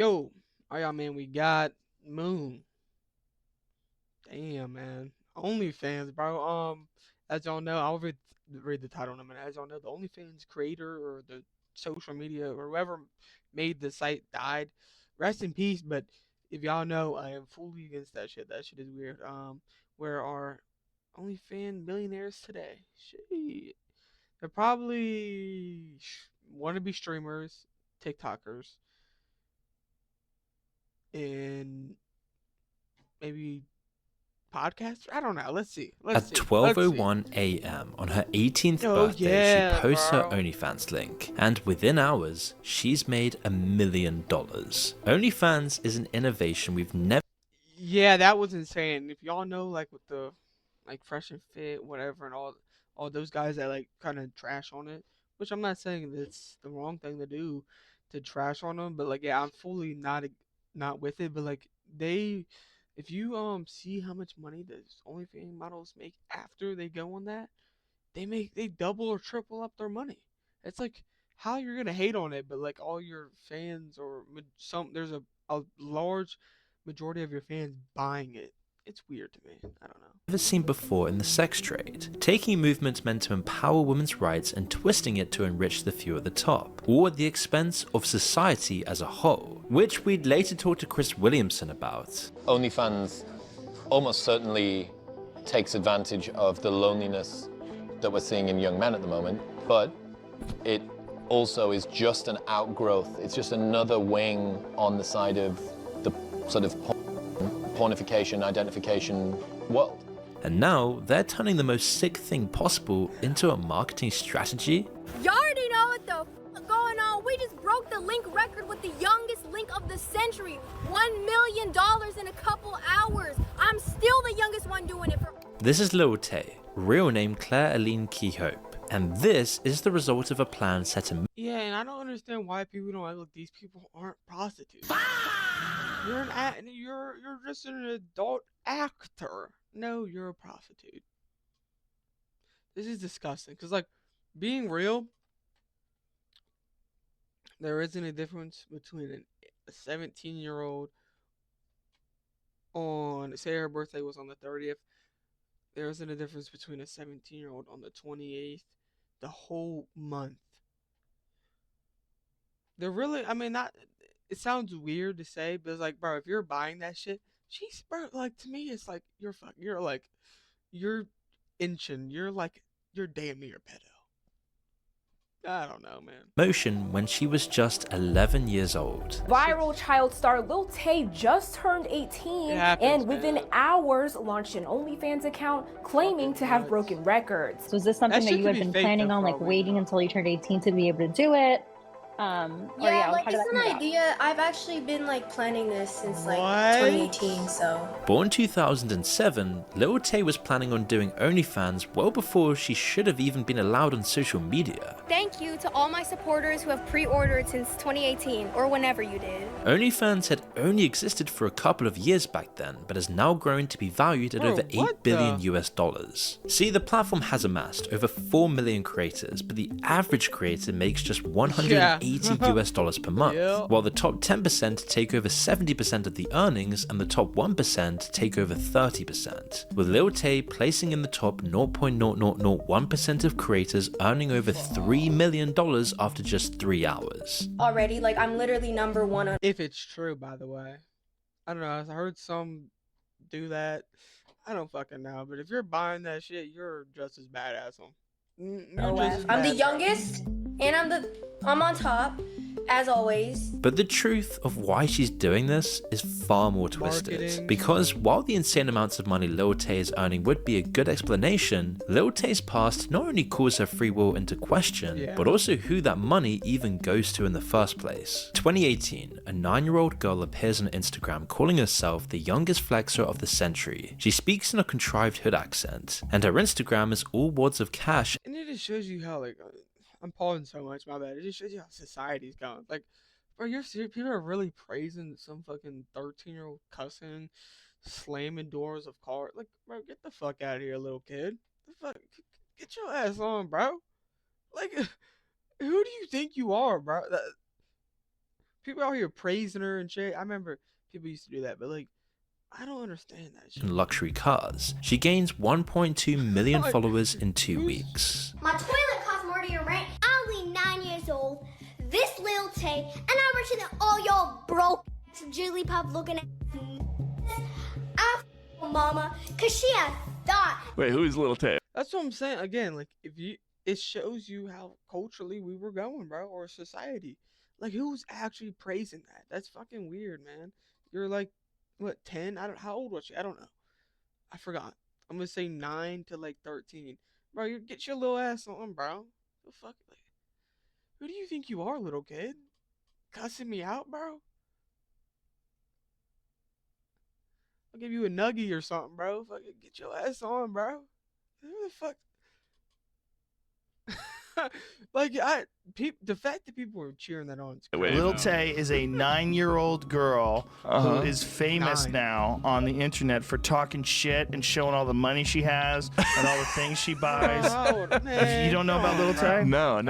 Yo, alright, man, we got Moon. Damn, man. OnlyFans, bro. As y'all know, I'll read the title in a minute. As y'all know, the OnlyFans creator or the social media or whoever made the site died. Rest in peace. But if y'all know, I am fully against that shit. That shit is weird. Where are OnlyFans millionaires today? Shit. They're probably wannabe streamers, TikTokers, and maybe podcaster. I don't know. Let's see. Let's At see. Let's see. 12:01 a.m. on her 18th Oh birthday, she yeah, posts her bro. OnlyFans link, and within hours, she's made $1 million. OnlyFans is an innovation we've never Yeah, that was insane. If y'all know, like with the like Fresh and Fit, whatever, and all those guys that like kind of trash on it, which I'm not saying that's the wrong thing to do to trash on them, but like yeah, I'm fully not with it. But like they, if you see how much money those OnlyFans models make after they go on that, they double or triple up their money. It's like how you're gonna hate on it, but like all your fans or some there's a large majority of your fans buying it. It's weird to me. I don't know. seen before in the sex trade, taking movements meant to empower women's rights and twisting it to enrich the few at the top, all at the expense of society as a whole, which we'd later talk to Chris Williamson about. OnlyFans almost certainly takes advantage of the loneliness that we're seeing in young men at the moment, but it also is just an outgrowth. It's just another wing on the side of the sort of pornification, identification world. And now they're turning the most sick thing possible into a marketing strategy. Y'all already know what the f going on. We just broke the link record with the youngest link of the century. $1 million in a couple hours. I'm still the youngest one doing it for. This is Lil Tay, real name Claire Aline Keyhope, and this is the result of a plan set in. Yeah, and I don't understand why people don't look. These people aren't prostitutes. You're just an adult actor. No, you're a prostitute. This is disgusting. Cause like being real, there isn't a difference between a 17-year-old on say her birthday was on the 30th. There isn't a difference between a 17-year-old on the 28th. The whole month. They're really. I mean, not. It sounds weird to say, but it's like, bro, if you're buying that shit, she's bro. Like to me, it's like you're fucking. You're like, you're inching. You're damn near pedo. I don't know, man. Motion when she was just 11 years old. Viral child star Lil Tay just turned 18 and within hours launched an OnlyFans account claiming to have broken records. So is this something that you had been planning on, like waiting until you turned 18 to be able to do it? Yeah, like it's an idea. I've actually been like planning this since like 2018, so. Born 2007, Lil Tay was planning on doing OnlyFans well before she should have even been allowed on social media. Thank you to all my supporters who have pre-ordered since 2018 or whenever you did. OnlyFans had only existed for a couple of years back then, but has now grown to be valued at over $8 billion US. See, the platform has amassed over 4 million creators, but the average creator makes just $180 US per month, while the top 10% take over 70% of the earnings and the top 1% take over 30%, with Lil Tay placing in the top 0.0001% of creators earning over $3 million after just 3 hours. Already, like I'm literally number one on. If it's true, by the way, I don't know. I heard some do that. I don't fucking know, but if you're buying that shit, you're just as bad as them. I'm the youngest, and I'm on top, as always. But the truth of why she's doing this is far more twisted. Because while the insane amounts of money Lil Tay is earning would be a good explanation, Lil Tay's past not only calls her free will into question, but also who that money even goes to in the first place. 2018, a 9-year-old girl appears on Instagram calling herself the youngest flexer of the century. She speaks in a contrived hood accent, and her Instagram is all wads of cash. And it just shows you how like I'm pausing so much, my bad. It just shows you how society's going. Like, bro, you're serious? People are really praising some fucking 13-year-old cussing, slamming doors of cars. Like, bro, get the fuck out of here, little kid. The fuck, get your ass on, bro. Like, who do you think you are, bro? people out here praising her and shit. I remember people used to do that, but like, I don't understand that shit. In luxury cars. She gains 1.2 million followers in 2 weeks. My toilet costs more to your rent. I'm only 9 years old. This Lil Tay, and I'm richer than all y'all broke jigglypuff looking at. I mama, cause she had thought. Wait, who's Lil Tay? That's what I'm saying. Again, like it shows you how culturally we were going, bro, or society. Like, who's actually praising that? That's fucking weird, man. You're like, what, 10? How old was she? I don't know. I forgot. I'm gonna say 9 to like 13. Bro, you get your little ass on, bro. The fuck, like, who do you think you are, little kid? Cussing me out, bro? I'll give you a nuggie or something, bro. Fucking get your ass on, bro. Who the fuck? Like, the fact that people were cheering that on. Lil Tay is a 9-year-old girl who is famous now on the internet for talking shit and showing all the money she has and all the things she buys. You don't know about Lil Tay? No.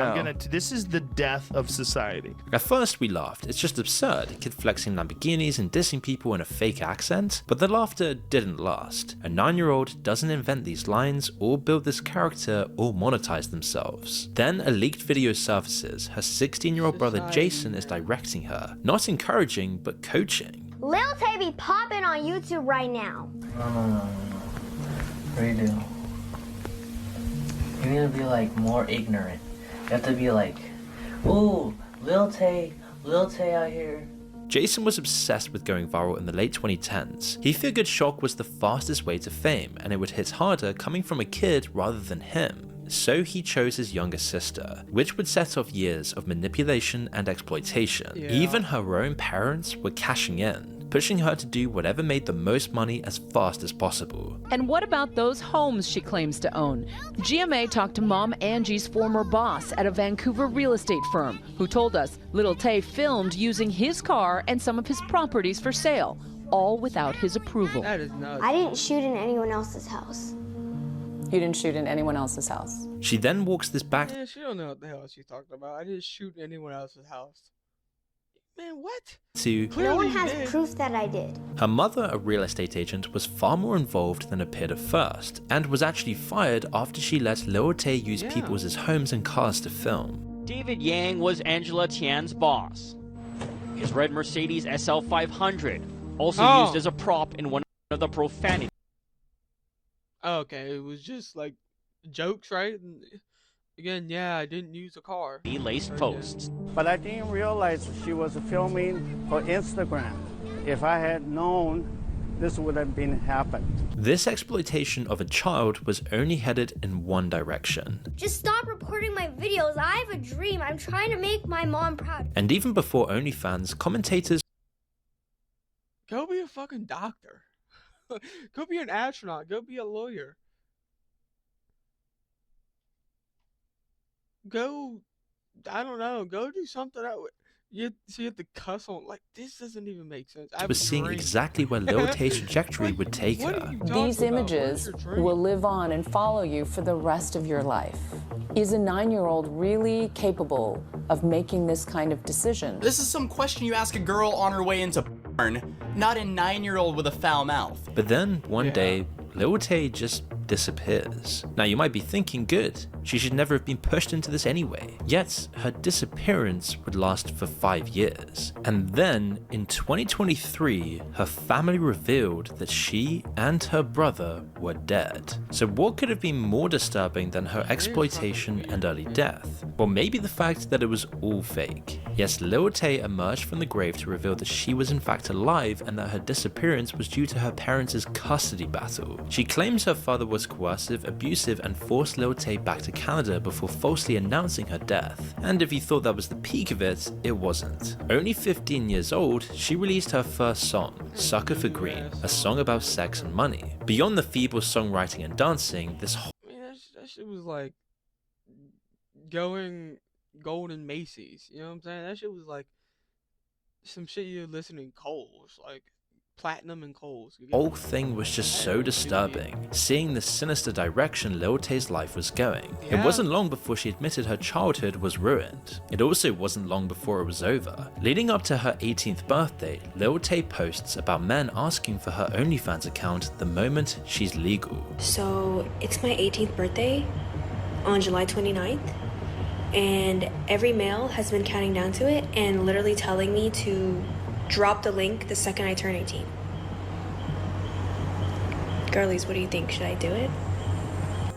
This is the death of society. At first we laughed, it's just absurd, a kid flexing Lamborghinis and dissing people in a fake accent, but the laughter didn't last. A 9-year-old doesn't invent these lines or build this character or monetize themselves. Then a leaked video surfaces, her 16-year-old brother Jason is directing her, not encouraging but coaching. Lil Tay be popping on YouTube right now. No. Redo. You need to be like more ignorant. You have to be like, ooh, Lil Tay out here. Jason was obsessed with going viral in the late 2010s. He figured shock was the fastest way to fame, and it would hit harder coming from a kid rather than him. So he chose his younger sister, which would set off years of manipulation and exploitation. Yeah. Even her own parents were cashing in, pushing her to do whatever made the most money as fast as possible. And what about those homes she claims to own? GMA talked to Mom Angie's former boss at a Vancouver real estate firm, who told us Lil Tay filmed using his car and some of his properties for sale, all without his approval. That is nuts. I didn't shoot in anyone else's house. You didn't shoot in anyone else's house. She then walks this back Yeah, she don't know what the hell she's talking about. I didn't shoot anyone else's house. Man, what? to No one has proof that I did. her mother, a real estate agent, was far more involved than appeared at first, and was actually fired after she let Lil Tay use people's homes and cars to film. David Yang was Angela Tian's boss. His red Mercedes SL 500, also used as a prop in one of the profanity. Okay, it was just like jokes, right? And again, yeah, I didn't use a car. Laced posts. But I didn't realize she was filming for Instagram. If I had known, this would have been happened. This exploitation of a child was only headed in one direction. Just stop reporting my videos. I have a dream. I'm trying to make my mom proud. And even before OnlyFans, commentators Go be a fucking doctor. Go be an astronaut. Go be a lawyer. Go, I don't know. Go do something that you have to cuss on. Like, this doesn't even make sense. I was seeing exactly where Lil Tay's trajectory would take her. These images will live on and follow you for the rest of your life. Is a 9-year-old really capable of making this kind of decision? This is some question you ask a girl on her way into porn, not a 9-year-old with a foul mouth. But then, one day, Lil Tay just disappears. Now you might be thinking, good, she should never have been pushed into this anyway. Yet, her disappearance would last for 5 years. And then, in 2023, her family revealed that she and her brother were dead. So what could have been more disturbing than her exploitation and early death? Well, maybe the fact that it was all fake. Yes, Lil Tay emerged from the grave to reveal that she was in fact alive and that her disappearance was due to her parents' custody battle. She claims her father was coercive, abusive, and forced Lil Tay back to Canada before falsely announcing her death. And if you thought that was the peak of it, it wasn't. Only 15 years old, she released her first song, Sucker for Green, a song about sex and money. Beyond the feeble songwriting and dancing, this whole that shit was like going Golden Macy's. You know what I'm saying? That shit was like some shit you listen in Coles. Like, platinum and coals. The whole thing was just so disturbing, seeing the sinister direction Lil Tay's life was going. It wasn't long before she admitted her childhood was ruined. It also wasn't long before it was over. Leading up to her 18th birthday, Lil Tay posts about men asking for her OnlyFans account the moment she's legal. So it's my 18th birthday on July 29th, and every male has been counting down to it and literally telling me to drop the link the second I turn 18. Girlies, what do you think? Should I do it?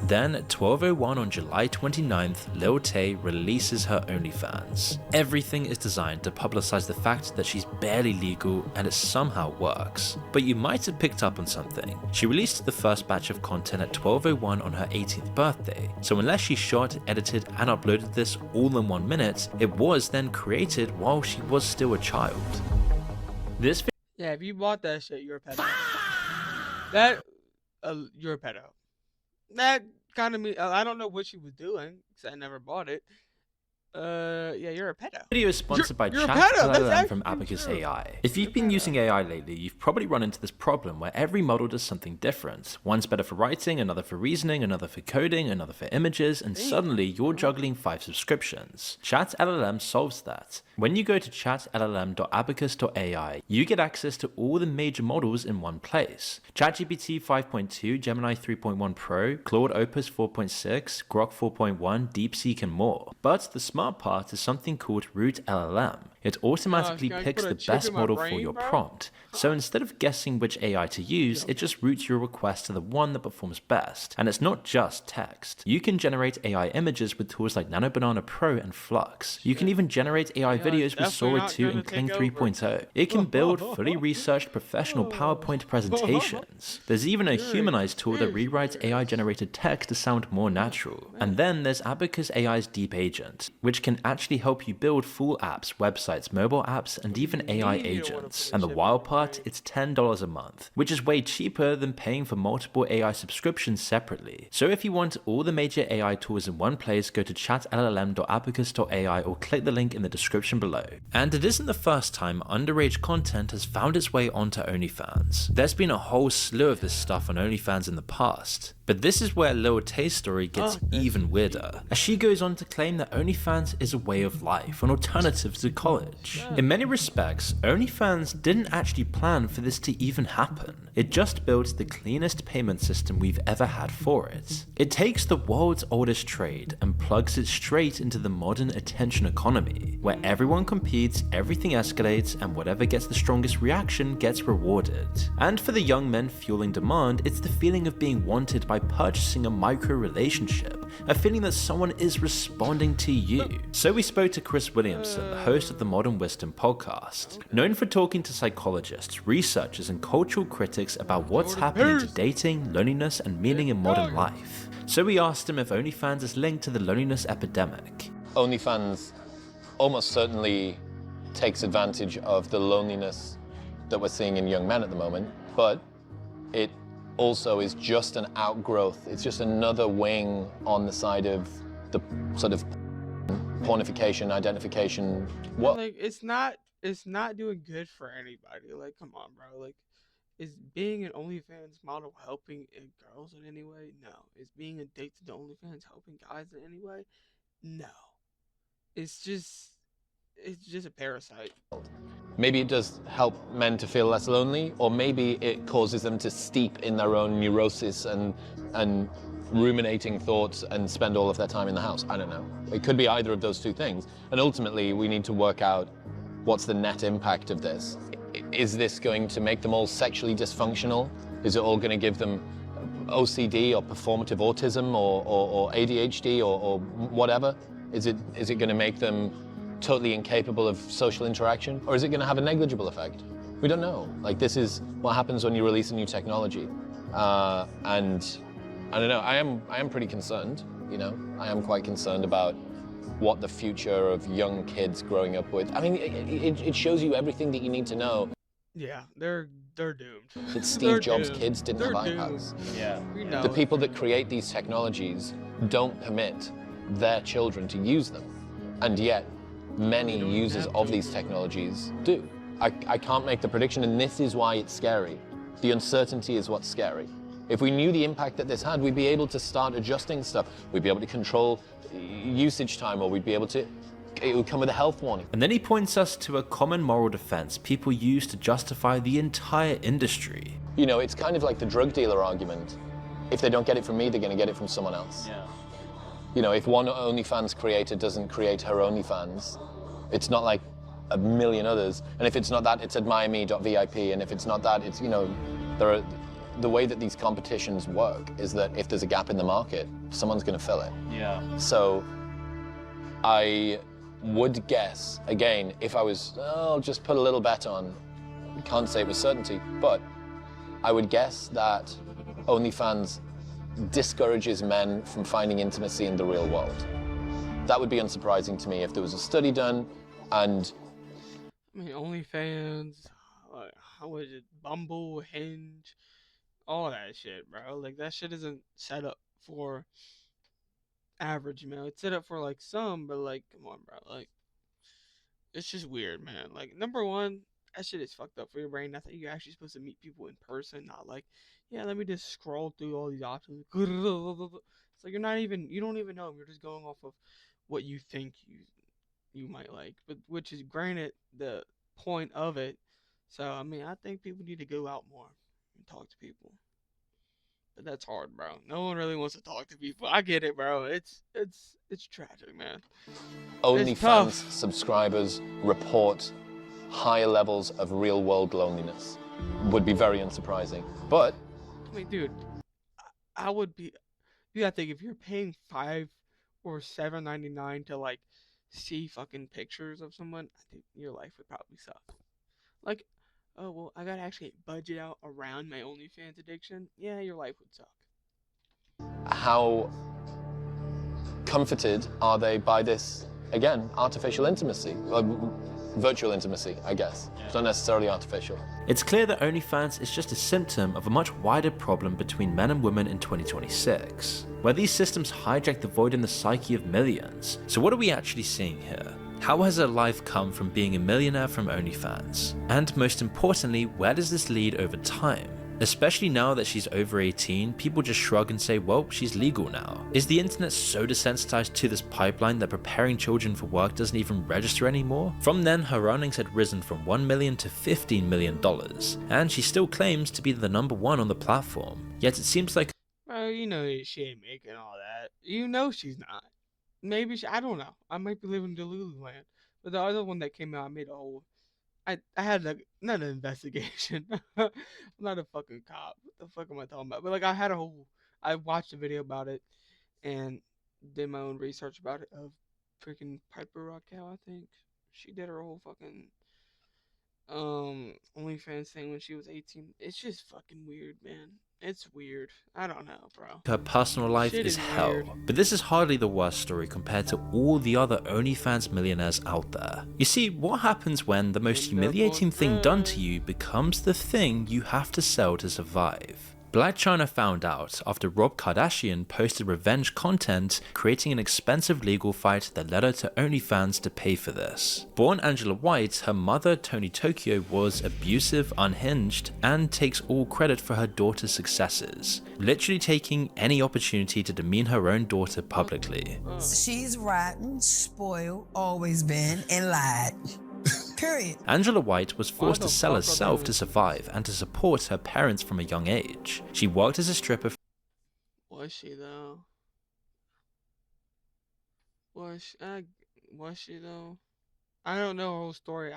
Then at 12:01 on July 29th, Lil Tay releases her OnlyFans. Everything is designed to publicize the fact that she's barely legal and it somehow works. But you might have picked up on something. She released the first batch of content at 12:01 on her 18th birthday, so unless she shot, edited and uploaded this all in 1 minute, it was then created while she was still a child. This Yeah, if you bought that shit, you're a pedo. You're a pedo. That kind of me. I don't know what she was doing because I never bought it. Yeah, you're a pedo. Video is sponsored by Chat LLM from Abacus AI. If you've been using AI lately, you've probably run into this problem where every model does something different. One's better for writing, another for reasoning, another for coding, another for images, and suddenly you're juggling 5 subscriptions. Chat LLM solves that. When you go to chatllm.abacus.ai, you get access to all the major models in one place. ChatGPT 5.2, Gemini 3.1 Pro, Claude Opus 4.6, Grok 4.1, DeepSeek, and more. But the smart part is something called Root LLM. It automatically picks the best model for your prompt. So instead of guessing which AI to use, it just routes your request to the one that performs best. And it's not just text. You can generate AI images with tools like NanoBanana Pro and Flux. You can even generate AI videos with Sora 2 and Kling 3.0. It can build fully researched professional PowerPoint presentations. There's even a humanized tool that rewrites AI generated text to sound more natural. And then there's Abacus AI's Deep Agent, which can actually help you build full apps, websites, mobile apps, and even AI agents. And the wild part, it's $10 a month, which is way cheaper than paying for multiple AI subscriptions separately. So if you want all the major AI tools in one place, go to chatllm.abacus.ai or click the link in the description below. And it isn't the first time underage content has found its way onto OnlyFans. There's been a whole slew of this stuff on OnlyFans in the past. But this is where Lil Tay's story gets even weirder, as she goes on to claim that OnlyFans is a way of life, an alternative to college. In many respects, OnlyFans didn't actually plan for this to even happen. It just built the cleanest payment system we've ever had for it. It takes the world's oldest trade and plugs it straight into the modern attention economy, where everyone competes, everything escalates, and whatever gets the strongest reaction gets rewarded. And for the young men fueling demand, it's the feeling of being wanted by purchasing a micro relationship, a feeling that someone is responding to you. So we spoke to Chris Williamson, the host of the Modern Wisdom podcast, known for talking to psychologists, researchers, and cultural critics about what's happening to dating, loneliness, and meaning in modern life. So we asked him if OnlyFans is linked to the loneliness epidemic. OnlyFans almost certainly takes advantage of the loneliness that we're seeing in young men at the moment, but it also is just an outgrowth. It's just another wing on the side of the sort of pornification, identification. What? Like, it's not doing good for anybody. Like, come on, bro. Like, is being an OnlyFans model helping girls in any way? No. Is being addicted to OnlyFans helping guys in any way? No. It's just a parasite. Maybe it does help men to feel less lonely, or maybe it causes them to steep in their own neurosis and ruminating thoughts and spend all of their time in the house. I don't know. It could be either of those two things. And ultimately, we need to work out what's the net impact of this. Is this going to make them all sexually dysfunctional? Is it all going to give them OCD or performative autism or ADHD or whatever? Is it going to make them totally incapable of social interaction? Or is it going to have a negligible effect? We don't know. Like, this is what happens when you release a new technology. And I don't know, I am pretty concerned, you know? I am quite concerned about what the future of young kids growing up with. I mean, it shows you everything that you need to know. Yeah, they're doomed. That Steve Jobs' kids didn't have iPads. Yeah, we know. The people that create these technologies don't permit their children to use them. And yet, many users of these technologies do. I can't make the prediction, and this is why it's scary. The uncertainty is what's scary. If we knew the impact that this had, we'd be able to start adjusting stuff. We'd be able to control usage time, or we'd be able to, it would come with a health warning. And then he points us to a common moral defense people use to justify the entire industry. You know, it's kind of like the drug dealer argument. If they don't get it from me, they're going to get it from someone else. Yeah. You know, if one OnlyFans creator doesn't create her OnlyFans, it's not like a million others. And if it's not that, it's admireme.vip. And if it's not that, it's, you know, the way that these competitions work is that if there's a gap in the market, someone's going to fill it. Yeah. So I would guess, again, if I was, I'll just put a little bet on, can't say it with certainty, but I would guess that OnlyFans discourages men from finding intimacy in the real world. That would be unsurprising to me if there was a study done, and I mean, OnlyFans, how was it, Bumble, Hinge, all that shit, bro. Like, that shit isn't set up for average, man. It's set up for, like, some, but, like, come on, bro. Like, it's just weird, man. Like, number one, that shit is fucked up for your brain. I think you're actually supposed to meet people in person, not like, yeah, let me just scroll through all these options. It's like you don't even know them. You're just going off of what you think you might like, but which is granted the point of it. So I mean, I think people need to go out more and talk to people. But that's hard, bro. No one really wants to talk to people. I get it, bro. It's tragic, man. OnlyFans subscribers report higher levels of real-world loneliness. Would be very unsurprising. But I mean, dude, I would be. You gotta think, if you're paying $5 or $7.99 to like see fucking pictures of someone, I think your life would probably suck. Like, oh well, I gotta actually budget out around my OnlyFans addiction. Yeah, your life would suck. how comforted are they by this, again, artificial intimacy? Virtual intimacy, I guess. It's not necessarily artificial. It's clear that OnlyFans is just a symptom of a much wider problem between men and women in 2026, where these systems hijack the void in the psyche of millions. So what are we actually seeing here? How has her life come from being a millionaire from OnlyFans? And most importantly, where does this lead over time? Especially now that she's over 18, people just shrug and say, well, she's legal now. Is the internet so desensitized to this pipeline that preparing children for work doesn't even register anymore? From then, her earnings had risen from $1 million to $15 million, and she still claims to be the #1 on the platform. Yet it seems like, well, you know she ain't making all that. You know she's not. Maybe she, I don't know. I might be living in Delulu land. But the other one that came out, I made a whole, I had like, not an investigation. I'm not a fucking cop. What the fuck am I talking about? But like, I watched a video about it and did my own research about it of freaking Piper Raquel, I think. She did her whole fucking OnlyFans thing when she was 18. It's just fucking weird, man. It's weird. I don't know, bro. her personal life is hell. Weird. But this is hardly the worst story compared to all the other OnlyFans millionaires out there. You see, what happens when the most humiliating thing done to you becomes the thing you have to sell to survive? Blac Chyna found out after Rob Kardashian posted revenge content, creating an expensive legal fight that led her to OnlyFans to pay for this. Born Angela White, her mother, Tony Tokyo, was abusive, unhinged, and takes all credit for her daughter's successes, literally taking any opportunity to demean her own daughter publicly. She's rotten, spoiled, always been, and lied. Period. Angela White was forced to sell herself to survive and to support her parents from a young age. She worked as a stripper. Was she though? Was she though? I don't know her whole story.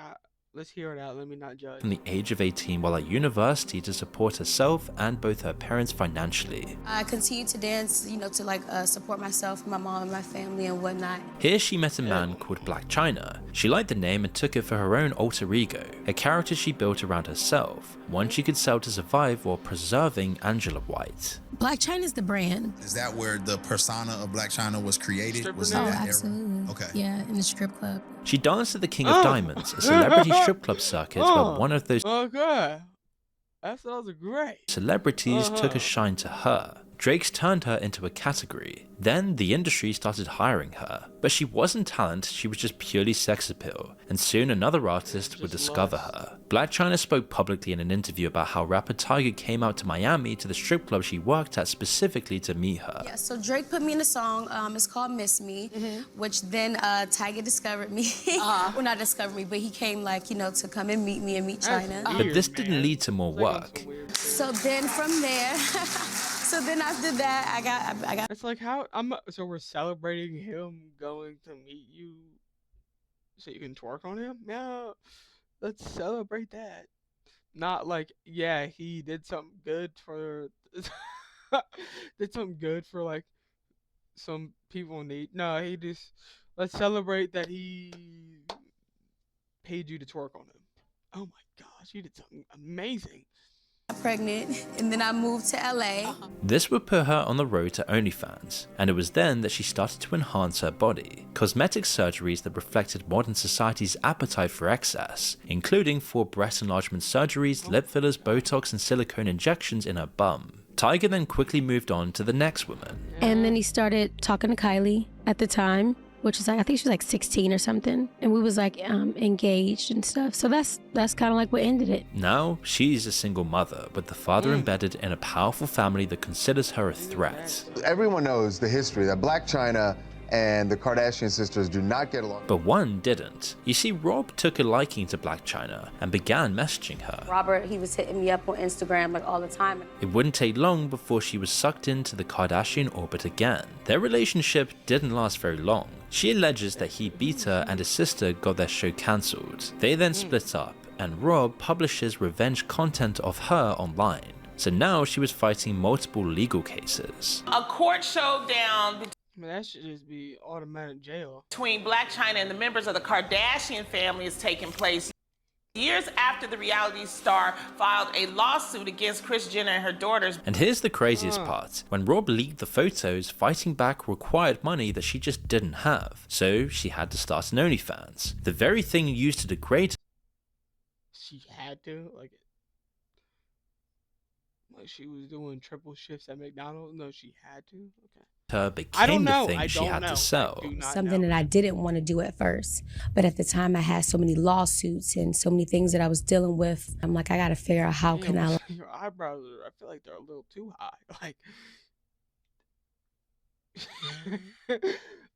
Let's hear it out. Let me not judge. From the age of 18 while at university to support herself and both her parents financially. I continued to dance, to support myself, my mom, and my family and whatnot. Here she met a man called Blac Chyna. She liked the name and took it for her own alter ego, a character she built around herself, one she could sell to survive while preserving Angela White. Blac Chyna's the brand. Is that where the persona of Blac Chyna was created? Was Oh, in that absolutely. Era? Okay. Yeah, in the strip club. She danced at the King of Diamonds, a celebrity strip club circuit where one of those Okay. That sounds great. celebrities took a shine to her. Drake's turned her into a category. Then the industry started hiring her, but she wasn't talent, she was just purely sex appeal, and soon another artist would discover her. Blac Chyna spoke publicly in an interview about how rapper Tyga came out to Miami to the strip club she worked at specifically to meet her. Yeah, so Drake put me in a song, it's called Miss Me, which then Tyga discovered me. Well, not discovered me, but he came like, you know, to come and meet me and meet Chyna. But this didn't lead to more work. So then from there, so then after that, I got. It's like so we're celebrating him going to meet you so you can twerk on him? Yeah, let's celebrate that. Not like, yeah, he did something good for like some people need. No, he just, let's celebrate that he paid you to twerk on him. Oh my gosh, you did something amazing. Pregnant, and then I moved to LA. This would put her on the road to OnlyFans, and it was then that she started to enhance her body. Cosmetic surgeries that reflected modern society's appetite for excess, including 4 breast enlargement surgeries, lip fillers, Botox, and silicone injections in her bum. Tyga then quickly moved on to the next woman. And then he started talking to Kylie at the time, which is like, I think she was like 16 or something. And we was like engaged and stuff. So that's kind of like what ended it. Now, she's a single mother, with the father embedded in a powerful family that considers her a threat. Everyone knows the history that Blac Chyna and the Kardashian sisters do not get along. But one didn't. You see, Rob took a liking to Blac Chyna and began messaging her. Robert, he was hitting me up on Instagram like all the time. It wouldn't take long before she was sucked into the Kardashian orbit again. Their relationship didn't last very long. She alleges that he beat her and his sister got their show cancelled. They then split up, and Rob publishes revenge content of her online. So now she was fighting multiple legal cases. A court showdown that should just be automatic jail. Between Blac Chyna and the members of the Kardashian family is taking place years after the reality star filed a lawsuit against Kris Jenner and her daughters. And here's the craziest part. When Rob leaked the photos, fighting back required money that she just didn't have. So she had to start an OnlyFans. The very thing used to degrade her. She had to? Like she was doing triple shifts at McDonald's? No, she had to? Okay. Her became the thing she had to sell. Something that I didn't want to do at first. But at the time I had so many lawsuits and so many things that I was dealing with. I'm like, I got to figure out how can I... Your eyebrows, I feel like they're a little too high.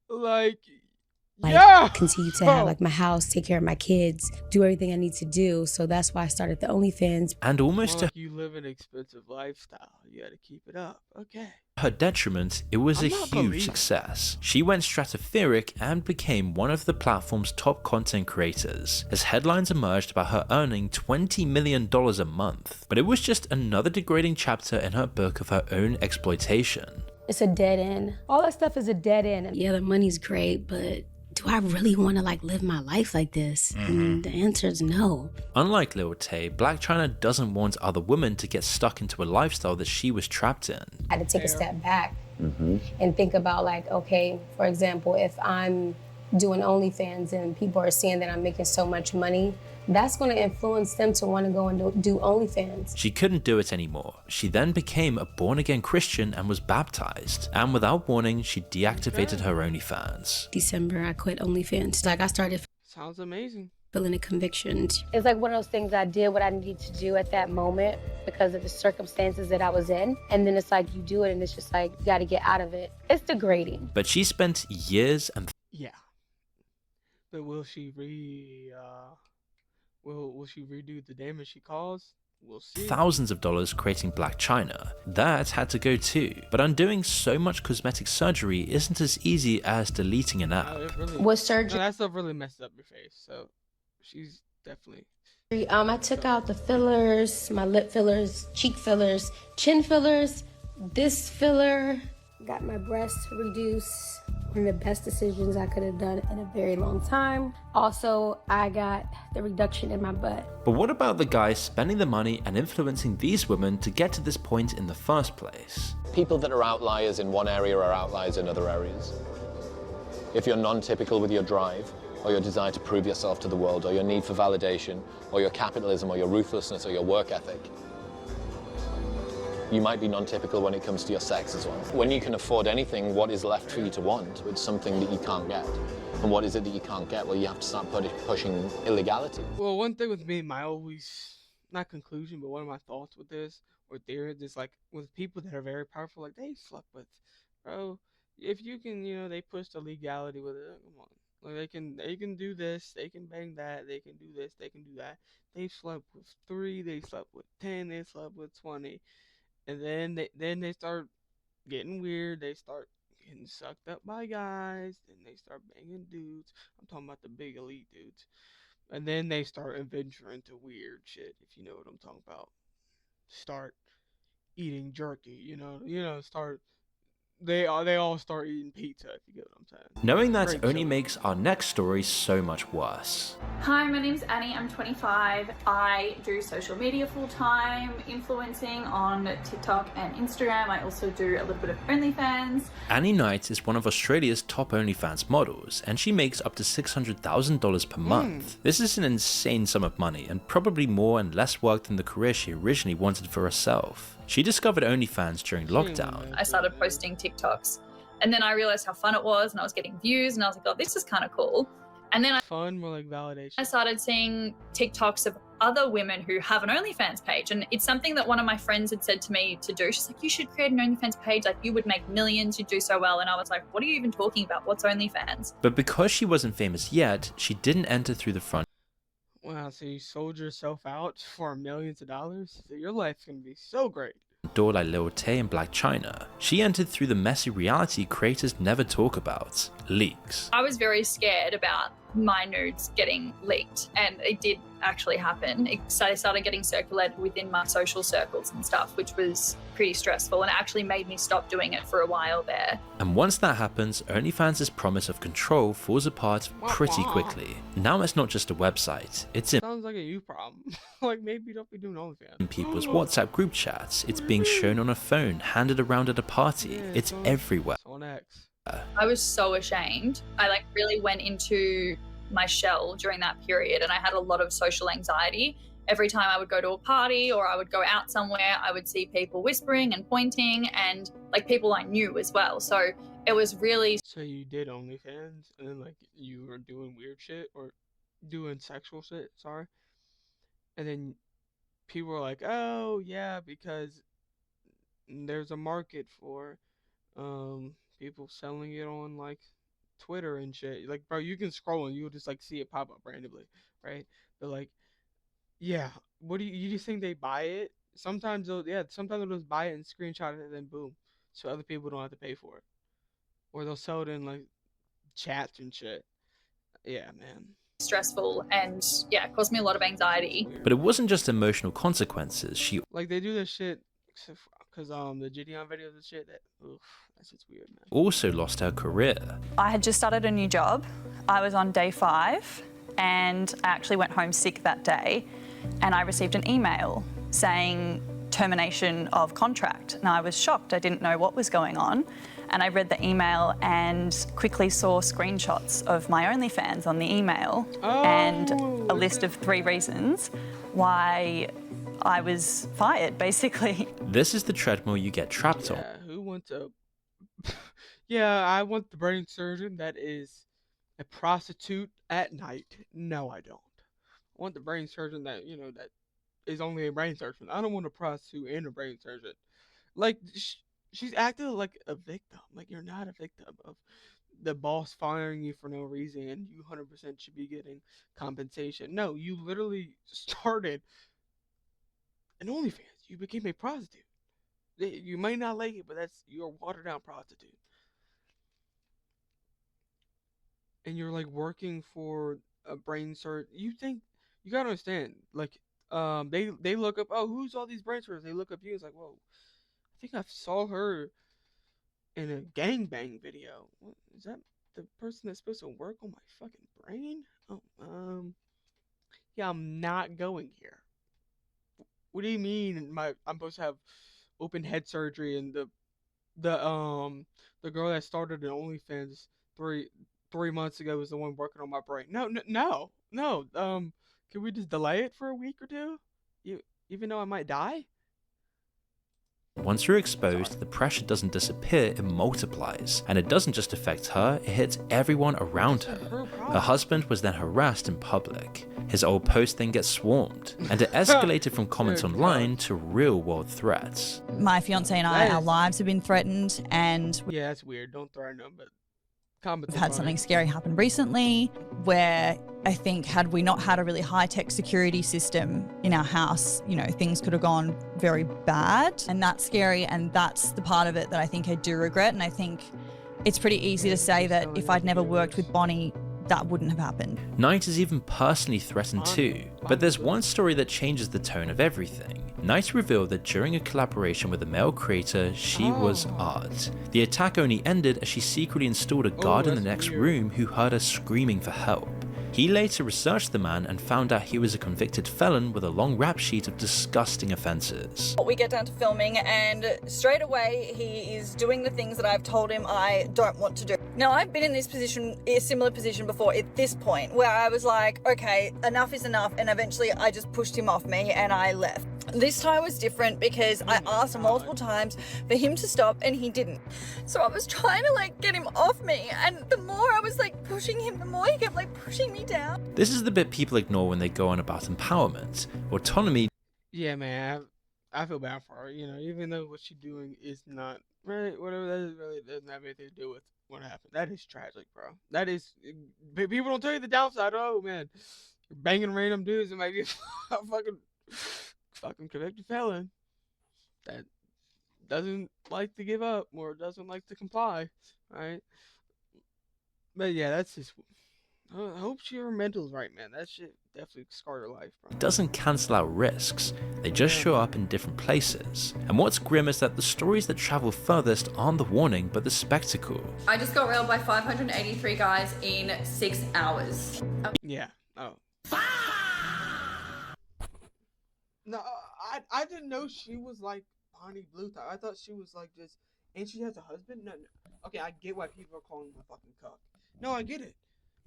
Like, yeah! Continue to have like my house, take care of my kids, do everything I need to do. So that's why I started the OnlyFans. And almost to you live an expensive lifestyle. You got to keep it up. Okay. her detriment, it was a huge success. She went stratospheric and became one of the platform's top content creators, as headlines emerged about her earning $20 million a month. But it was just another degrading chapter in her book of her own exploitation. It's a dead end. All that stuff is a dead end. Yeah, the money's great, but do I really want to live my life like this? And the answer is no. Unlike Lil Tay, Blac Chyna doesn't want other women to get stuck into a lifestyle that she was trapped in. I had to take a step back and think about okay, for example, if I'm doing OnlyFans and people are seeing that I'm making so much money, that's going to influence them to want to go and do OnlyFans. She couldn't do it anymore. She then became a born-again Christian and was baptized. And without warning, she deactivated her OnlyFans. December, I quit OnlyFans. I started Sounds amazing. feeling a conviction. It's one of those things I did what I needed to do at that moment because of the circumstances that I was in. And then it's you do it and it's just you got to get out of it. It's degrading. But she spent years and... Yeah. But will she will she redo the damage she caused? We'll see. Thousands of dollars creating Blac Chyna. That had to go too. But undoing so much cosmetic surgery isn't as easy as deleting an app. What surgery? No, that stuff really messed up your face. So she's definitely... I took out the fillers, my lip fillers, cheek fillers, chin fillers, this filler. Got my breasts reduced. One of the best decisions I could have done in a very long time. Also, I got the reduction in my butt. But what about the guys spending the money and influencing these women to get to this point in the first place? People that are outliers in one area are outliers in other areas. If you're non-typical with your drive, or your desire to prove yourself to the world, or your need for validation, or your capitalism, or your ruthlessness, or your work ethic, You might be non-typical when it comes to your sex as well. When you can afford anything, what is left for you to want? It's something that you can't get. And what is it that you can't get? Well, you have to start pushing illegality. Well, one thing with me, my always, not conclusion, but one of my thoughts with this, or theory, is like, with people that are very powerful, like, they fuck with, bro, if you can, they push the legality with it, come on. Like, they can do this, they can bang that, they can do this, they can do that. They slept with 3, they slept with 10, they slept with 20. And then they start getting weird, they start getting sucked up by guys, then they start banging dudes. I'm talking about the big elite dudes. And then they start adventuring into weird shit, if you know what I'm talking about. Start eating jerky, start they all start eating pizza, if you get what I'm saying. Knowing that only makes our next story so much worse. Hi, my name's Annie, I'm 25. I do social media full-time, influencing on TikTok and Instagram. I also do a little bit of OnlyFans. Annie Knight is one of Australia's top OnlyFans models, and she makes up to $600,000 per month. This is an insane sum of money, and probably more and less work than the career she originally wanted for herself. She discovered OnlyFans during lockdown. I started posting TikToks, and then I realized how fun it was, and I was getting views, and I was like, oh, this is kind of cool. And then more like validation. I started seeing TikToks of other women who have an OnlyFans page, and it's something that one of my friends had said to me to do. She's like, you should create an OnlyFans page, like you would make millions, you'd do so well. And I was like, what are you even talking about? What's OnlyFans? But because she wasn't famous yet, she didn't enter through the front. Wow, so you sold yourself out for millions of dollars? So your life's gonna be so great. Door like Lil Tay and Black China. She entered through the messy reality creators never talk about, leaks. I was very scared about my nudes getting leaked, and it did actually happen. I started getting circulated within my social circles and stuff, which was pretty stressful, and it actually made me stop doing it for a while there. And once that happens, OnlyFans' promise of control falls apart pretty quickly. Now it's not just a website, it's in sounds like a you problem. Like, maybe don't be doing OnlyFans. people's WhatsApp group chats, it's being shown on a phone, handed around at a party, it's everywhere. On X. I was so ashamed. I really went into my shell during that period, and I had a lot of social anxiety. Every time I would go to a party or I would go out somewhere, I would see people whispering and pointing, and people I knew as well. So it was really... So you did OnlyFans, and then you were doing weird shit, or doing sexual shit, sorry. And then people were like, oh yeah, because there's a market for people selling it on Twitter and shit. Bro, you can scroll and you'll just see it pop up randomly, right? But yeah, what do you just think they buy it? Sometimes they'll just buy it and screenshot it and then boom, so other people don't have to pay for it, or they'll sell it in chats and shit. Yeah, man. Stressful, and yeah, it caused me a lot of anxiety. But it wasn't just emotional consequences. She they do this shit because the Gideon videos and shit, that's just weird, man. Also lost her career. I had just started a new job. I was on day 5, and I actually went home sick that day, and I received an email saying termination of contract. And I was shocked. I didn't know what was going on. And I read the email and quickly saw screenshots of my OnlyFans on the email and a list of 3 reasons why I was fired, basically. This is the treadmill you get trapped on. Who wants a... Yeah, I want the brain surgeon that is a prostitute at night. No, I don't. I want the brain surgeon that, that is only a brain surgeon. I don't want a prostitute and a brain surgeon. She's acting like a victim. You're not a victim of the boss firing you for no reason, and you 100% should be getting compensation. No, you literally started an OnlyFans. You became a prostitute. You might not like it, but you're a watered down prostitute. And you're working for a brain surgeon. You gotta understand, they look up, oh, who's all these brain surgeons? They look up you, it's whoa, I think I saw her in a gangbang video. What, is that the person that's supposed to work on my fucking brain? Oh, yeah, I'm not going here. What do you mean I'm supposed to have open head surgery, and the girl that started an OnlyFans 3 months ago was the one working on my brain? No. Can we just delay it for a week or two? Even though I might die? once you're exposed, the pressure doesn't disappear, it multiplies. And it doesn't just affect her, it hits everyone around her. Her husband was then harassed in public. His old post then gets swarmed, and it escalated from comments online to real-world threats. My fiance and I, our lives have been threatened, and yeah, that's weird. Don't threaten them, but we've had something scary happen recently where I think had we not had a really high-tech security system in our house, you know, things could have gone very bad, and that's scary, and that's the part of it that I think I do regret. And I think it's pretty easy to say that if I'd never worked with Bonnie, that wouldn't have happened. Knight is even personally threatened too, but there's one story that changes the tone of everything. Knight revealed that during a collaboration with a male creator, she was Art. The attack only ended as she secretly installed a guard in the next room who heard her screaming for help. He later researched the man and found out he was a convicted felon with a long rap sheet of disgusting offences. We get down to filming and straight away he is doing the things that I've told him I don't want to do. Now I've been in this position, a similar position before at this point where I was like, okay, enough is enough, and eventually I just pushed him off me and I left. This time was different because I asked multiple times for him to stop and he didn't. So I was trying to like get him off me, and the more I was like pushing him, the more he kept like pushing me down. This is the bit people ignore when they go on about empowerment. Autonomy. Yeah, man, I feel bad for her. You know, even though what she's doing is not right, whatever, that really doesn't have anything to do with what happened. That is tragic, bro. That is, people don't tell you the downside. Oh man, you're banging random dudes and maybe a fucking convicted felon that doesn't like to give up or doesn't like to comply, right? But yeah, that's just. I hope her mental's right, man. That shit definitely scarred her life, bro. It doesn't cancel out risks, they just show up in different places. And what's grim is that the stories that travel furthest aren't the warning, but the spectacle. I just got railed by 583 guys in 6 hours. Yeah. Oh. No, I didn't know she was like Bonnie Blue Tie. I thought she was like just, and she has a husband. No. Okay, I get why people are calling her fucking cuck. No, I get it.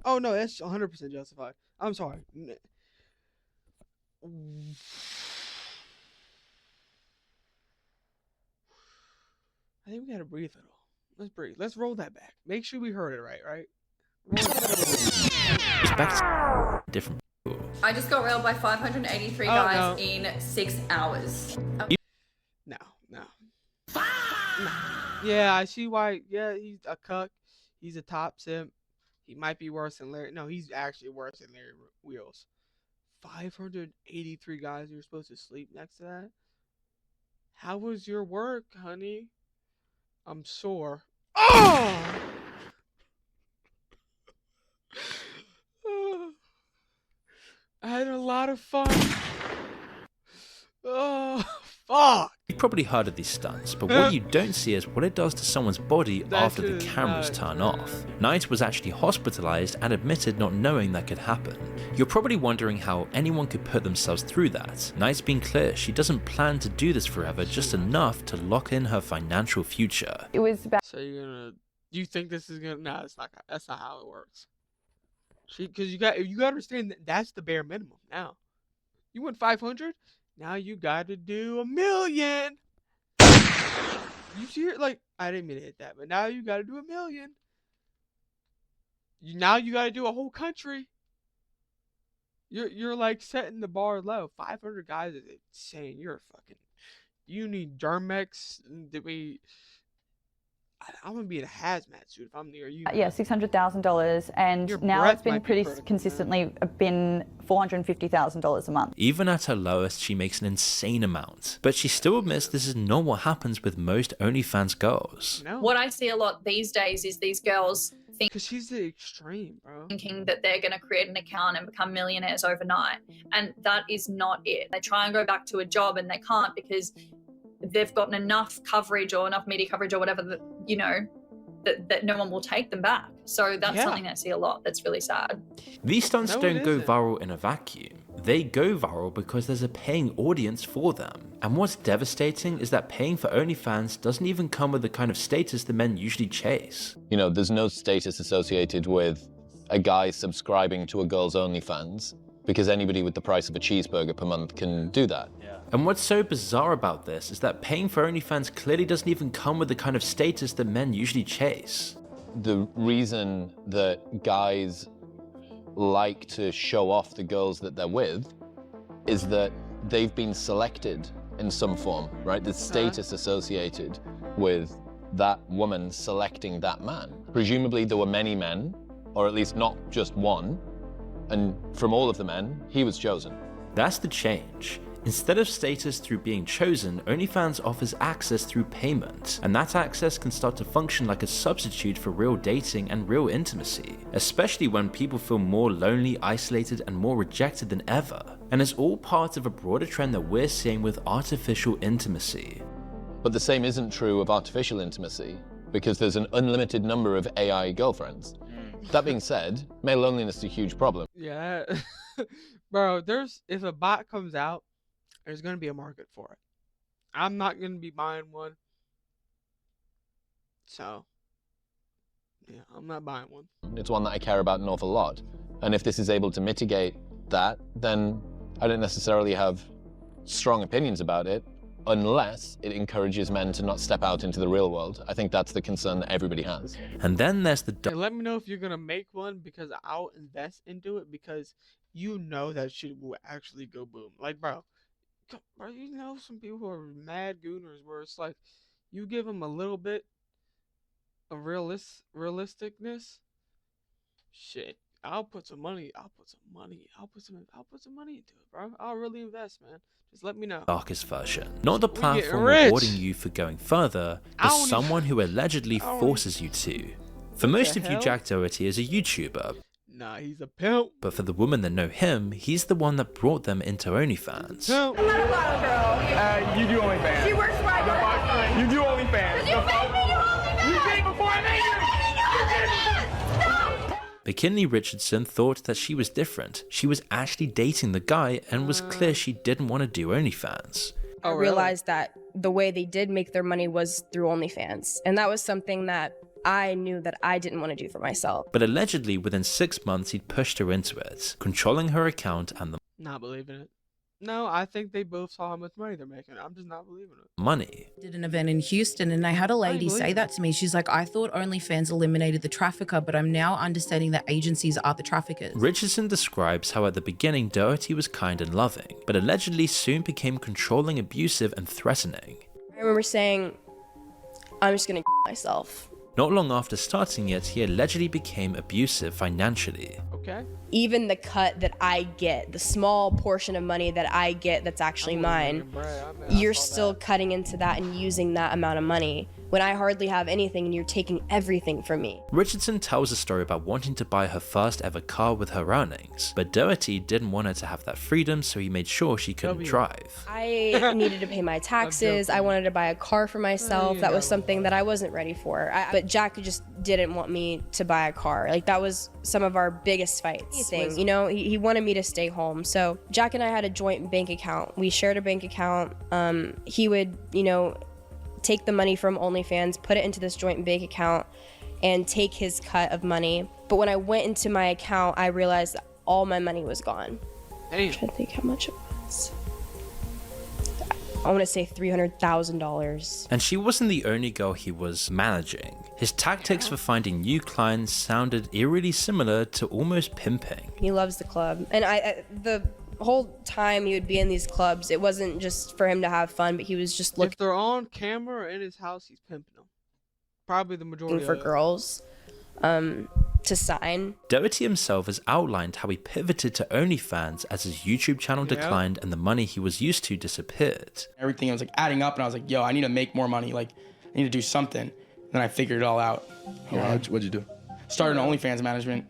Oh no, that's 100% justified. I'm sorry. I think we gotta breathe a little. Let's breathe. Let's roll that back. Make sure we heard it right? Different people. I just got railed by 583 guys in 6 hours. No. Yeah, I see why. Yeah, he's a cuck. He's a top simp. He might be worse than Larry. No, he's actually worse than Larry Wheels. 583 guys you're supposed to sleep next to that? How was your work, honey? I'm sore. Oh! I had a lot of fun. Oh, fuck. You've probably heard of these stunts, but what you don't see is what it does to someone's body after the cameras turn off. Knight was actually hospitalized and admitted not knowing that could happen. You're probably wondering how anyone could put themselves through that. Knight's been clear she doesn't plan to do this forever, just enough to lock in her financial future. It was bad. So you think this is gonna? Nah, that's not how it works. Because you got to understand that's the bare minimum. Now, you went 500. Now you got to do 1 million. You see it? Like, I didn't mean to hit that, but now you got to do 1 million. Now you got to do a whole country. You're like setting the bar low. 500 guys is insane. You're fucking. You need Germex. I'm gonna be in a hazmat suit if I'm near you. Yeah, $600,000, and now it's been pretty consistently been $450,000 a month. Even at her lowest, she makes an insane amount, but she still admits this is not what happens with most OnlyFans girls. No. What I see a lot these days is these girls because she's the extreme, bro. Thinking that they're going to create an account and become millionaires overnight, and that is not it. They try and go back to a job and they can't because they've gotten enough coverage or enough media coverage or whatever that, you know, that no one will take them back. So that's something I see a lot that's really sad. These stunts don't go viral in a vacuum. They go viral because there's a paying audience for them. And what's devastating is that paying for OnlyFans doesn't even come with the kind of status the men usually chase. You know, there's no status associated with a guy subscribing to a girl's OnlyFans because anybody with the price of a cheeseburger per month can do that. And what's so bizarre about this is that paying for OnlyFans clearly doesn't even come with the kind of status that men usually chase. The reason that guys like to show off the girls that they're with is that they've been selected in some form, right? There's status associated with that woman selecting that man. Presumably there were many men, or at least not just one, and from all of the men, he was chosen. That's the change. Instead of status through being chosen, OnlyFans offers access through payment, and that access can start to function like a substitute for real dating and real intimacy, especially when people feel more lonely, isolated, and more rejected than ever. And it's all part of a broader trend that we're seeing with artificial intimacy. But the same isn't true of artificial intimacy, because there's an unlimited number of AI girlfriends. That being said, male loneliness is a huge problem. Yeah. Bro, if a bot comes out, there's going to be a market for it. I'm not going to be buying one. So, yeah, I'm not buying one. It's one that I care about an awful lot. And if this is able to mitigate that, then I don't necessarily have strong opinions about it, unless it encourages men to not step out into the real world. I think that's the concern that everybody has. And then there's the... Hey, let me know if you're going to make one, because I'll invest into it, because you know that shit will actually go boom. Like, bro, you know some people who are mad gooners where it's like, you give them a little bit of realisticness, shit. I'll put some money into it, bro. I'll really invest, man. Just let me know. Darkest version. Not the platform rewarding you for going further, but someone who allegedly forces you to. For most of you, Jack Doherty is a YouTuber. Nah, he's a pimp. But for the women that know him, he's the one that brought them into OnlyFans. I'm not a model girl. You do OnlyFans. She works for my boyfriend. You do OnlyFans. You made me do OnlyFans. You did before I made you. McKinley Richardson thought that she was different. She was actually dating the guy and was clear she didn't want to do OnlyFans. I realized that the way they did make their money was through OnlyFans. And that was something that I knew that I didn't want to do for myself. But allegedly, within 6 months, he'd pushed her into it, controlling her account and the not believing it. No, I think they both saw how much money they're making. I'm just not believing it. money. Did an event in Houston and I had a lady say that to me. She's like, I thought OnlyFans eliminated the trafficker, but I'm now understanding that agencies are the traffickers. Richardson describes how at the beginning Doherty was kind and loving, but allegedly soon became controlling, abusive, and threatening. I remember saying, I'm just gonna myself. Not long after starting it, he allegedly became abusive financially. Okay. Even the cut that I get, the small portion of money that I get that's actually mine, you're still cutting into that and using that amount of money when I hardly have anything and you're taking everything from me. Richardson tells a story about wanting to buy her first ever car with her earnings, but Doherty didn't want her to have that freedom, so he made sure she couldn't drive. I needed to pay my taxes. I wanted to buy a car for myself. That was something that I wasn't ready for. But Jack just didn't want me to buy a car. Like, that was some of our biggest fights. You know, he wanted me to stay home. So Jack and I had a joint bank account. We shared a bank account. He would, you know, take the money from OnlyFans, put it into this joint bank account, and take his cut of money. But when I went into my account, I realized that all my money was gone. I'm trying to think how much it was. I want to say $300,000. And she wasn't the only girl he was managing. His tactics for finding new clients sounded eerily similar to almost pimping. He loves the club. And the whole time he would be in these clubs, it wasn't just for him to have fun, but he was just looking. If they're on camera or in his house, he's pimping them. Probably the majority for girls to sign. Doherty himself has outlined how he pivoted to OnlyFans as his YouTube channel declined and the money he was used to disappeared. Everything was like adding up, and I was like, yo, I need to make more money. Like, I need to do something. Then I figured it all out. What'd you do? Started OnlyFans management.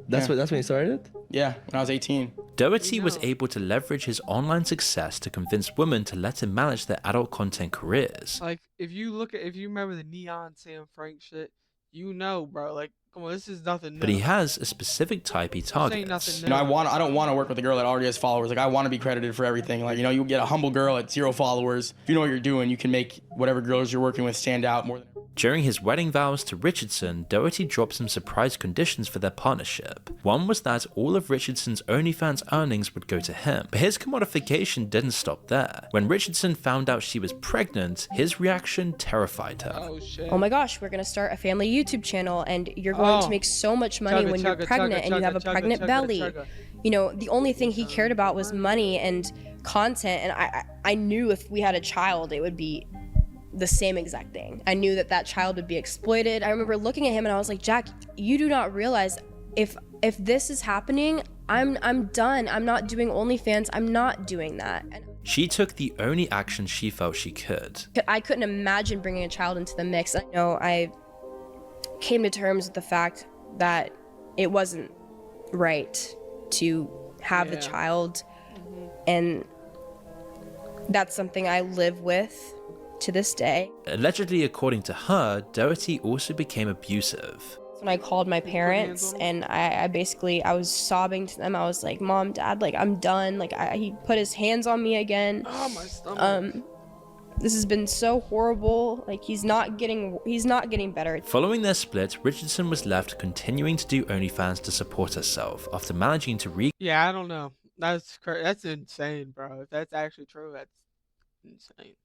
That's when you started it? Yeah, when I was 18. Doherty was able to leverage his online success to convince women to let him manage their adult content careers. Like, if you remember the Neon Sam Frank shit, you know, bro, like, come on, this is nothing new. But he has a specific type he targets. You know, I don't want to work with a girl that already has followers. Like, I want to be credited for everything. Like, you know, you get a humble girl at 0 followers. If you know what you're doing, you can make whatever girls you're working with stand out more than During his wedding vows to Richardson, Doherty dropped some surprise conditions for their partnership. One was that all of Richardson's OnlyFans earnings would go to him, but his commodification didn't stop there. When Richardson found out she was pregnant, his reaction terrified her. Oh shit. Oh my gosh, we're gonna start a family YouTube channel and you're going to make so much money when you're pregnant and you have a pregnant belly. You know, the only thing he cared about was money and content, and I knew if we had a child, it would be the same exact thing. I knew that that child would be exploited. I remember looking at him and I was like, Jack, you do not realize if this is happening, I'm done. I'm not doing OnlyFans. I'm not doing that. And she took the only action she felt she could. I couldn't imagine bringing a child into the mix. I know I came to terms with the fact that it wasn't right to have the child, and that's something I live with to this day. Allegedly, according to her, Doherty also became abusive. When I called my parents and I was sobbing to them. I was like, Mom, Dad, like I'm done. Like he put his hands on me again. Oh, my stomach. This has been so horrible. Like he's not getting better. Following their split, Richardson was left continuing to do OnlyFans to support herself after managing to Yeah, I don't know. That's insane, bro. If that's actually true, that's insane.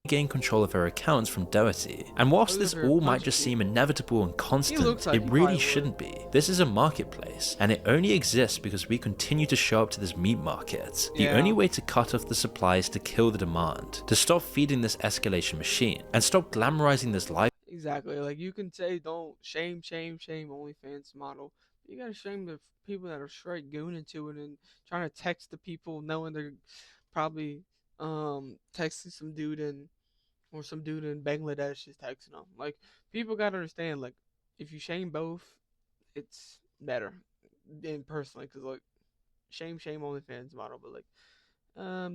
Gain control of her accounts from Doherty. And whilst this all might just seem inevitable and constant, it really shouldn't be. This is a marketplace, and it only exists because we continue to show up to this meat market. The only way to cut off the supply is to kill the demand, to stop feeding this escalation machine, and stop glamorizing this life. Exactly. Like you can say, don't shame OnlyFans model. You gotta shame the people that are straight gooning to it and trying to text the people knowing they're probably texting some dude in Bangladesh is texting them. Like people gotta understand, like if you shame both, it's better. And personally, because like shame OnlyFans model, but like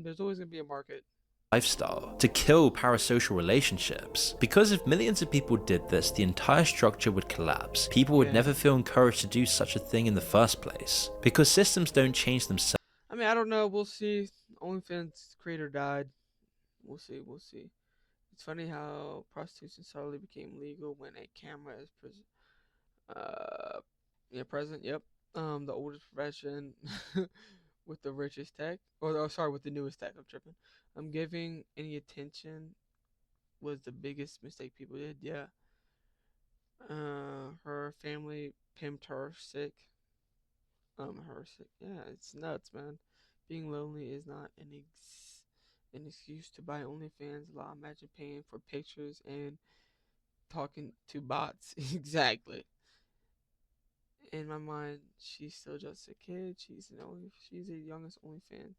there's always gonna be a market. Lifestyle to kill parasocial relationships. Because if millions of people did this, the entire structure would collapse. People would never feel encouraged to do such a thing in the first place. Because systems don't change themselves. I mean, I don't know. We'll see. OnlyFans creator died. We'll see. It's funny how prostitution suddenly became legal when a camera is present. Yep. The oldest profession with the richest tech, with the newest tech. I'm tripping. Giving any attention was the biggest mistake people did. Yeah. Her family pimped her sick. Yeah, it's nuts, man. Being lonely is not an excuse to buy OnlyFans. Imagine paying for pictures and talking to bots. Exactly. In my mind, she's still just a kid. She's the youngest OnlyFans.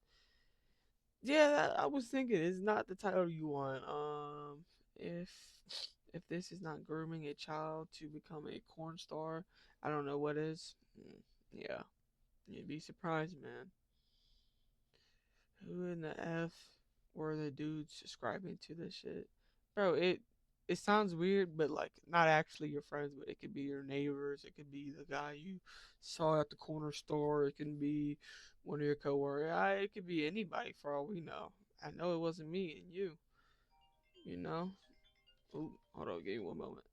Yeah, I was thinking, it's not the title you want. If this is not grooming a child to become a porn star, I don't know what is. Yeah, you'd be surprised, man. Who in the F were the dudes subscribing to this shit? Bro, it sounds weird, but like not actually your friends, but it could be your neighbors, it could be the guy you saw at the corner store, it can be one of your coworkers, it could be anybody for all we know. I know it wasn't me and you. You know? Ooh, hold on, give me one moment.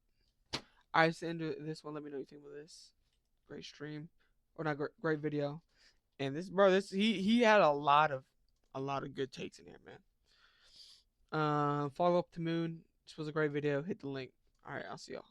Alright, so into this one, let me know what you think of this. Great stream. Or not great video. And he had a lot of good takes in here, man. Follow up to Moon. This was a great video. Hit the link. Alright, I'll see y'all.